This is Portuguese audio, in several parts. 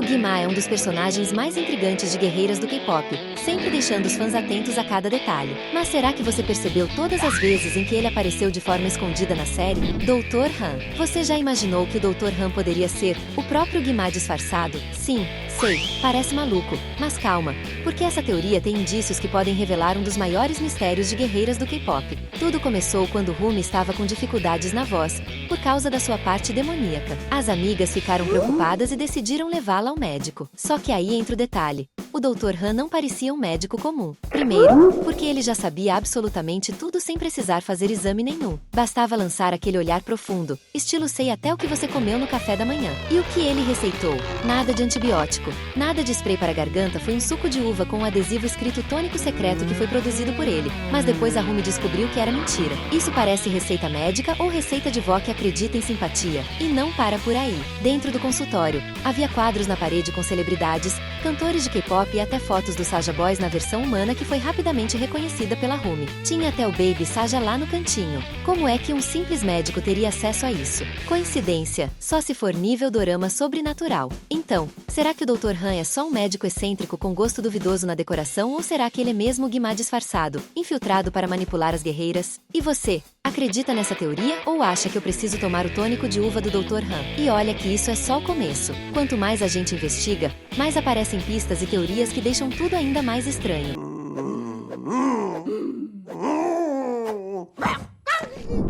Guima é um dos personagens mais intrigantes de guerreiras do K-pop, sempre deixando os fãs atentos a cada detalhe. Mas será que você percebeu todas as vezes em que ele apareceu de forma escondida na série? Dr. Han. Você já imaginou que o Dr. Han poderia ser o próprio Guima disfarçado? Sim, sei, parece maluco, mas calma, porque essa teoria tem indícios que podem revelar um dos maiores mistérios de guerreiras do K-pop. Tudo começou quando Rumi estava com dificuldades na voz, por causa da sua parte demoníaca. As amigas ficaram preocupadas e decidiram levá-la ao médico. Só que aí entra o detalhe. O Dr. Han não parecia um médico comum. Primeiro, porque ele já sabia absolutamente tudo sem precisar fazer exame nenhum. Bastava lançar aquele olhar profundo, estilo sei até o que você comeu no café da manhã. E o que ele receitou? Nada de antibiótico, nada de spray para a garganta, foi um suco de uva com um adesivo escrito tônico secreto que foi produzido por ele. Mas depois a Rumi descobriu que era mentira. Isso parece receita médica ou receita de vó que acredita em simpatia. E não para por aí. Dentro do consultório, havia quadros na parede com celebridades, cantores de K-pop e até fotos do Saja Boys na versão humana que foi rapidamente reconhecida pela Rumi. Tinha até o Baby Saja lá no cantinho. Como é que um simples médico teria acesso a isso? Coincidência? Só se for nível dorama sobrenatural. Então, será que o Dr. Han é só um médico excêntrico com gosto duvidoso na decoração ou será que ele é mesmo o Guima disfarçado, infiltrado para manipular as guerreiras? E você? Acredita nessa teoria ou acha que eu preciso tomar o tônico de uva do Dr. Han? E olha que isso é só o começo. Quanto mais a gente investiga, mais aparecem pistas e teorias que deixam tudo ainda mais estranho.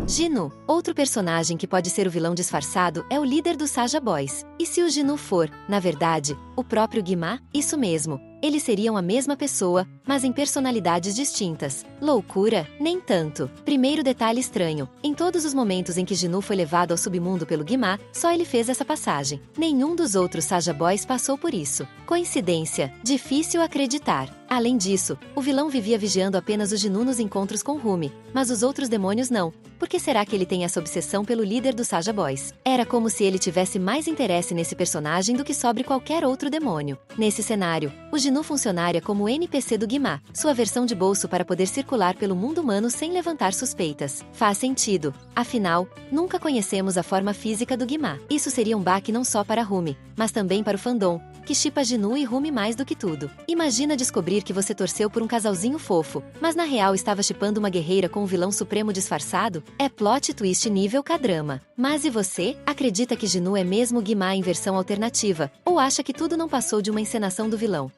Jinu, outro personagem que pode ser o vilão disfarçado, é o líder dos Saja Boys. E se o Jinu for, na verdade, o próprio Guima? Isso mesmo. Eles seriam a mesma pessoa, mas em personalidades distintas. Loucura? Nem tanto. Primeiro detalhe estranho. Em todos os momentos em que Jinu foi levado ao submundo pelo Guima, só ele fez essa passagem. Nenhum dos outros Saja Boys passou por isso. Coincidência? Difícil acreditar. Além disso, o vilão vivia vigiando apenas o Jinu nos encontros com Rumi, mas os outros demônios não. Por que será que ele tem essa obsessão pelo líder dos Saja Boys? Era como se ele tivesse mais interesse nesse personagem do que sobre qualquer outro demônio. Nesse cenário, o Jinu funcionaria como o NPC do Guima, sua versão de bolso para poder circular pelo mundo humano sem levantar suspeitas. Faz sentido. Afinal, nunca conhecemos a forma física do Guima. Isso seria um baque não só para Rumi, mas também para o fandom, que shippa Jinu e Rumi mais do que tudo. Imagina descobrir que você torceu por um casalzinho fofo, mas na real estava shippando uma guerreira com um vilão supremo disfarçado? É plot twist nível K-drama. Mas e você? Acredita que Jinu é mesmo Guima em versão alternativa? Ou acha que tudo não passou de uma encenação do vilão?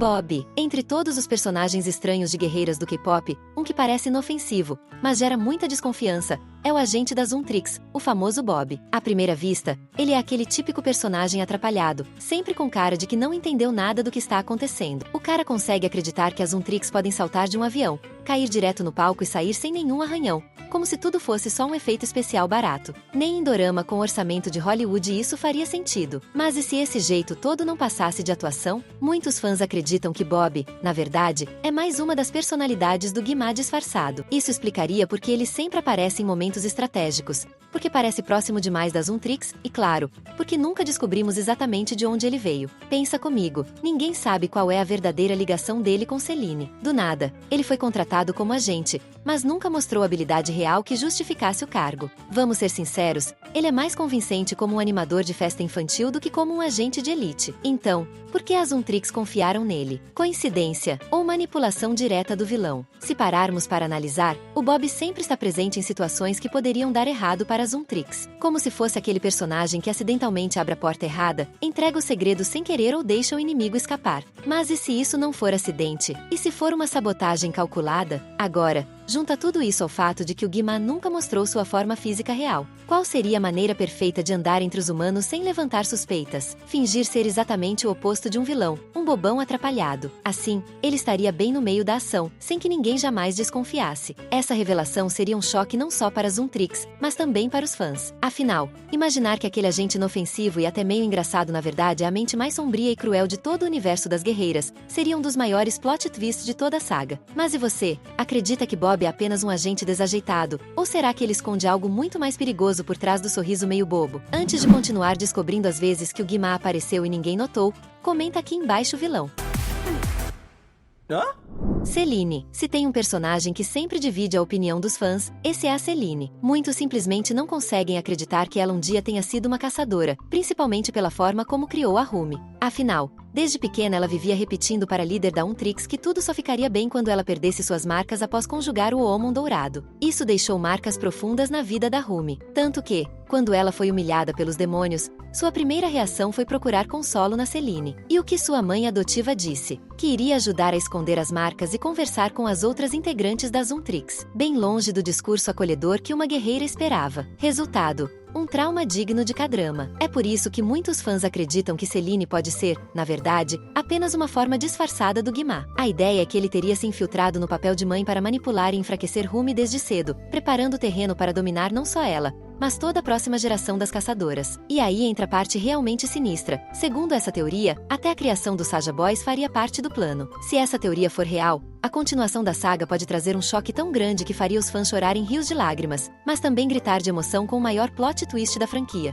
Bob. Entre todos os personagens estranhos de guerreiras do K-pop, um que parece inofensivo, mas gera muita desconfiança, é o agente da Zuntrix, o famoso Bob. À primeira vista, ele é aquele típico personagem atrapalhado, sempre com cara de que não entendeu nada do que está acontecendo. O cara consegue acreditar que as Zuntrix podem saltar de um avião, cair direto no palco e sair sem nenhum arranhão, como se tudo fosse só um efeito especial barato. Nem em dorama com orçamento de Hollywood isso faria sentido. Mas e se esse jeito todo não passasse de atuação? Muitos fãs acreditam que Bob, na verdade, é mais uma das personalidades do Guima disfarçado. Isso explicaria porque ele sempre aparece em momentos estratégicos, porque parece próximo demais das Zuntrix, e claro, porque nunca descobrimos exatamente de onde ele veio. Pensa comigo, ninguém sabe qual é a verdadeira ligação dele com Celine. Do nada, ele foi contratado como agente, mas nunca mostrou habilidade real que justificasse o cargo. Vamos ser sinceros, ele é mais convincente como um animador de festa infantil do que como um agente de elite. Então, por que as Zuntrix confiaram nele? Coincidência ou manipulação direta do vilão? Se pararmos para analisar, o Bob sempre está presente em situações que poderiam dar errado para as Zuntrix. Como se fosse aquele personagem que acidentalmente abre a porta errada, entrega o segredo sem querer ou deixa o inimigo escapar. Mas e se isso não for acidente? E se for uma sabotagem calculada? Agora, junta tudo isso ao fato de que o Guima nunca mostrou sua forma física real. Qual seria a maneira perfeita de andar entre os humanos sem levantar suspeitas? Fingir ser exatamente o oposto de um vilão, um bobão atrapalhado. Assim, ele estaria bem no meio da ação, sem que ninguém jamais desconfiasse. Essa revelação seria um choque não só para Zuntrix, mas também para os fãs. Afinal, imaginar que aquele agente inofensivo e até meio engraçado na verdade é a mente mais sombria e cruel de todo o universo das guerreiras, seria um dos maiores plot twists de toda a saga. Mas e você? Acredita que Bob é apenas um agente desajeitado? Ou será que ele esconde algo muito mais perigoso por trás do sorriso meio bobo? Antes de continuar descobrindo as vezes que o Guima apareceu e ninguém notou, comenta aqui embaixo o vilão. Hã? Celine. Se tem um personagem que sempre divide a opinião dos fãs, esse é a Celine. Muitos simplesmente não conseguem acreditar que ela um dia tenha sido uma caçadora, principalmente pela forma como criou a Rumi. Afinal, desde pequena ela vivia repetindo para a líder da Untrix que tudo só ficaria bem quando ela perdesse suas marcas após conjugar o Omon Dourado. Isso deixou marcas profundas na vida da Rumi. Tanto que, quando ela foi humilhada pelos demônios, sua primeira reação foi procurar consolo na Celine. E o que sua mãe adotiva disse? Que iria ajudar a esconder as marcas e conversar com as outras integrantes das Untrix, bem longe do discurso acolhedor que uma guerreira esperava. Resultado: um trauma digno de K-drama. É por isso que muitos fãs acreditam que Celine pode ser, na verdade, apenas uma forma disfarçada do Guimá. A ideia é que ele teria se infiltrado no papel de mãe para manipular e enfraquecer Rumi desde cedo, preparando o terreno para dominar não só ela, mas toda a próxima geração das caçadoras. E aí entra a parte realmente sinistra. Segundo essa teoria, até a criação dos Saja Boys faria parte do plano. Se essa teoria for real, a continuação da saga pode trazer um choque tão grande que faria os fãs chorarem rios de lágrimas, mas também gritar de emoção com o maior plot twist da franquia.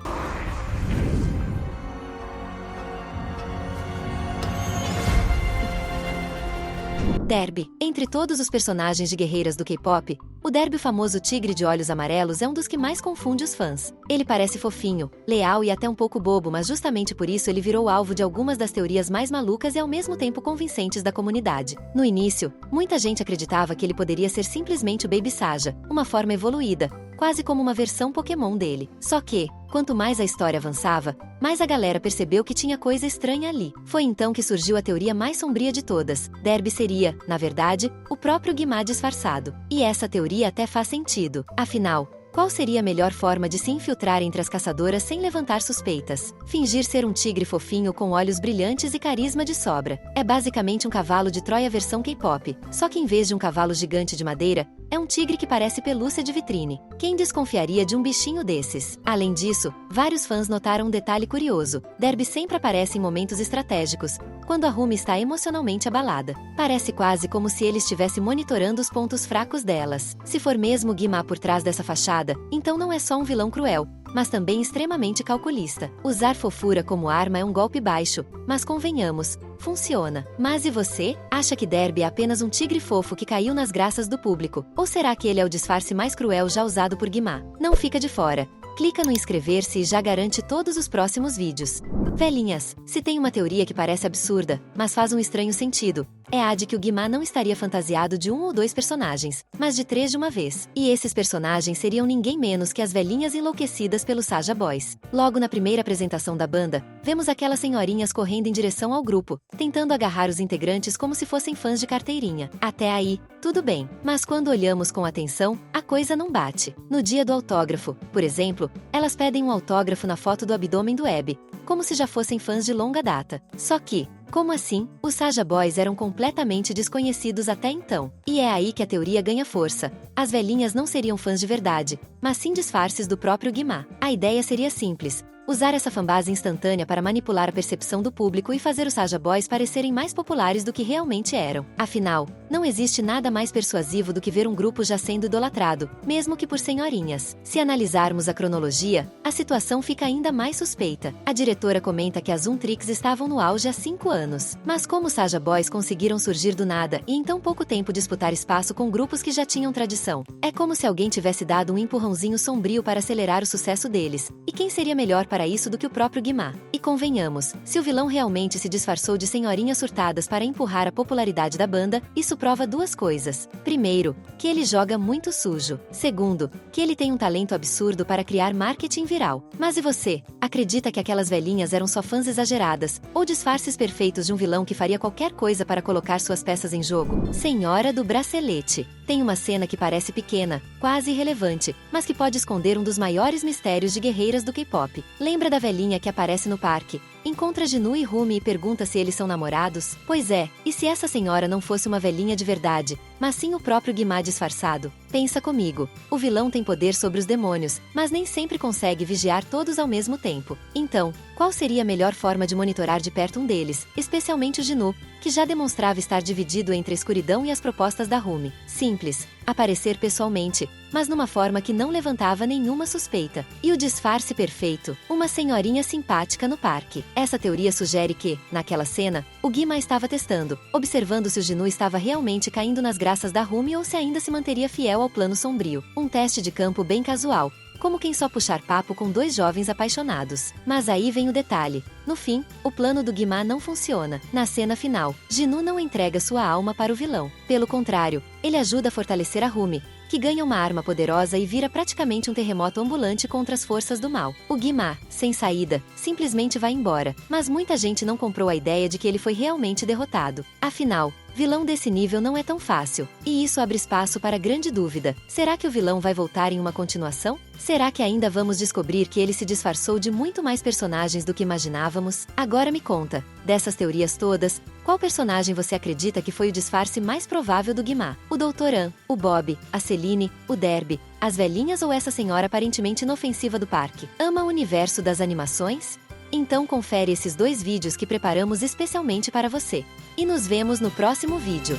Derby. Entre todos os personagens de guerreiras do K-pop, o Derby, o famoso tigre de olhos amarelos, é um dos que mais confunde os fãs. Ele parece fofinho, leal e até um pouco bobo, mas justamente por isso ele virou alvo de algumas das teorias mais malucas e ao mesmo tempo convincentes da comunidade. No início, muita gente acreditava que ele poderia ser simplesmente o Baby Saja, uma forma evoluída, quase como uma versão Pokémon dele. Só que, quanto mais a história avançava, mais a galera percebeu que tinha coisa estranha ali. Foi então que surgiu a teoria mais sombria de todas. Derby seria, na verdade, o próprio Guimá disfarçado. E essa teoria até faz sentido. Afinal, qual seria a melhor forma de se infiltrar entre as caçadoras sem levantar suspeitas? Fingir ser um tigre fofinho com olhos brilhantes e carisma de sobra. É basicamente um cavalo de Troia versão K-pop. Só que em vez de um cavalo gigante de madeira, é um tigre que parece pelúcia de vitrine. Quem desconfiaria de um bichinho desses? Além disso, vários fãs notaram um detalhe curioso. Derby sempre aparece em momentos estratégicos, quando a Rumi está emocionalmente abalada. Parece quase como se ele estivesse monitorando os pontos fracos delas. Se for mesmo Guimá por trás dessa fachada, então não é só um vilão cruel, mas também extremamente calculista. Usar fofura como arma é um golpe baixo, mas convenhamos, funciona. Mas e você? Acha que Derby é apenas um tigre fofo que caiu nas graças do público? Ou será que ele é o disfarce mais cruel já usado por Guimá? Não fica de fora. Clica no inscrever-se e já garante todos os próximos vídeos. Velhinhas, se tem uma teoria que parece absurda, mas faz um estranho sentido, é a de que o Guimá não estaria fantasiado de um ou dois personagens, mas de 3 de uma vez. E esses personagens seriam ninguém menos que as velhinhas enlouquecidas pelos Saja Boys. Logo na primeira apresentação da banda, vemos aquelas senhorinhas correndo em direção ao grupo, tentando agarrar os integrantes como se fossem fãs de carteirinha. Até aí, tudo bem. Mas quando olhamos com atenção, a coisa não bate. No dia do autógrafo, por exemplo, elas pedem um autógrafo na foto do abdômen do Abby, como se já fossem fãs de longa data. Só que, como assim? Os Saja Boys eram completamente desconhecidos até então. E é aí que a teoria ganha força. As velhinhas não seriam fãs de verdade, mas sim disfarces do próprio Guimá. A ideia seria simples: usar essa fanbase instantânea para manipular a percepção do público e fazer os Saja Boys parecerem mais populares do que realmente eram. Afinal, não existe nada mais persuasivo do que ver um grupo já sendo idolatrado, mesmo que por senhorinhas. Se analisarmos a cronologia, a situação fica ainda mais suspeita. A diretora comenta que as Untrix estavam no auge há 5 anos. Mas como os Saja Boys conseguiram surgir do nada e em tão pouco tempo disputar espaço com grupos que já tinham tradição? É como se alguém tivesse dado um empurrãozinho sombrio para acelerar o sucesso deles. E quem seria melhor para isso do que o próprio Guimá? E convenhamos, se o vilão realmente se disfarçou de senhorinhas surtadas para empurrar a popularidade da banda, isso prova 2 coisas. Primeiro, que ele joga muito sujo. Segundo, que ele tem um talento absurdo para criar marketing viral. Mas e você? Acredita que aquelas velhinhas eram só fãs exageradas, ou disfarces perfeitos de um vilão que faria qualquer coisa para colocar suas peças em jogo? Senhora do Bracelete. Tem uma cena que parece pequena, quase irrelevante, mas que pode esconder um dos maiores mistérios de guerreiras do K-pop. Lembra da velhinha que aparece no parque? Encontra Jinu e Rumi e pergunta se eles são namorados? Pois é, e se essa senhora não fosse uma velhinha de verdade, mas sim o próprio Guimá disfarçado? Pensa comigo, o vilão tem poder sobre os demônios, mas nem sempre consegue vigiar todos ao mesmo tempo. Então, qual seria a melhor forma de monitorar de perto um deles, especialmente o Jinu, que já demonstrava estar dividido entre a escuridão e as propostas da Rumi? Simples: aparecer pessoalmente, mas numa forma que não levantava nenhuma suspeita. E o disfarce perfeito? Uma senhorinha simpática no parque. Essa teoria sugere que, naquela cena, o Guima estava testando, observando se o Gnu estava realmente caindo nas graças da Rumi ou se ainda se manteria fiel ao plano sombrio. Um teste de campo bem casual, como quem só puxar papo com dois jovens apaixonados. Mas aí vem o detalhe. No fim, o plano do Guima não funciona. Na cena final, Gnu não entrega sua alma para o vilão. Pelo contrário, ele ajuda a fortalecer a Rumi, que ganha uma arma poderosa e vira praticamente um terremoto ambulante contra as forças do mal. O Guima, sem saída, simplesmente vai embora, mas muita gente não comprou a ideia de que ele foi realmente derrotado. Afinal, vilão desse nível não é tão fácil, e isso abre espaço para grande dúvida. Será que o vilão vai voltar em uma continuação? Será que ainda vamos descobrir que ele se disfarçou de muito mais personagens do que imaginávamos? Agora me conta, dessas teorias todas, qual personagem você acredita que foi o disfarce mais provável do Guima? O Dr. An, o Bob, a Celine, o Derby, as velhinhas ou essa senhora aparentemente inofensiva do parque? Ama o universo das animações? Então confere esses 2 vídeos que preparamos especialmente para você. E nos vemos no próximo vídeo.